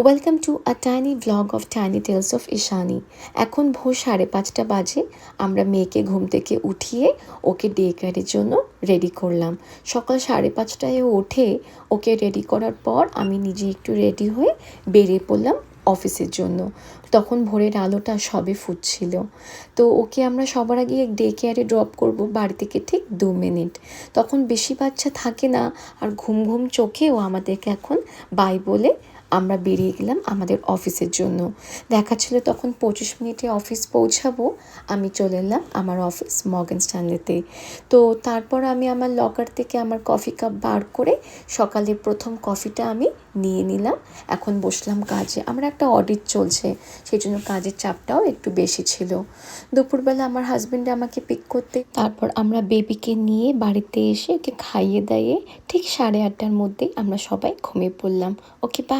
Welcome to a tiny vlog of tiny tales of Ishani. এখন ভোর 5:30 বাজে। আমরা মেয়েকে ঘুম থেকে উঠিয়ে ওকে ডে কেয়ারের জন্য রেডি করলাম। সকাল 5:30টায় উঠে ওকে রেডি করার পর আমি নিজে একটু রেডি হয়ে বেরিয়ে পড়লাম অফিসের জন্য। তখন ভোরের আলোটা সবে ফুটছিল। তো ওকে আমরা সবার আগে ডে কেয়ারে ড্রপ করব বাড়ি থেকে ঠিক 2 মিনিট। তখন বেশি বাচ্চা থাকে না, আর ঘুম ঘুম চোখেও আমাদেরকে এখন বাই বলে আমরা বেরিয়ে গেলাম আমাদের অফিসের জন্য। দেখাচ্ছিল তখন 25 মিনিটে অফিস পৌঁছাবো। আমি চলে এলাম আমার অফিস মর্গান স্ট্যানলেতে। তো তারপর আমি আমার লকার থেকে আমার কফি কাপ বার করে সকালের প্রথম কফিটা আমি নিয়ে নিলাম। এখন বসলাম কাজে। আমার একটা অডিট চলছে, সেই জন্য কাজের চাপটাও একটু বেশি ছিল। দুপুরবেলা আমার হাজব্যান্ড আমাকে পিক করতে, তারপর আমরা বেবিকে নিয়ে বাড়িতে এসে ওকে খাইয়ে দাইয়ে ঠিক 8:30টার মধ্যেই আমরা সবাই ঘুমিয়ে পড়লাম। ওকে, বাই।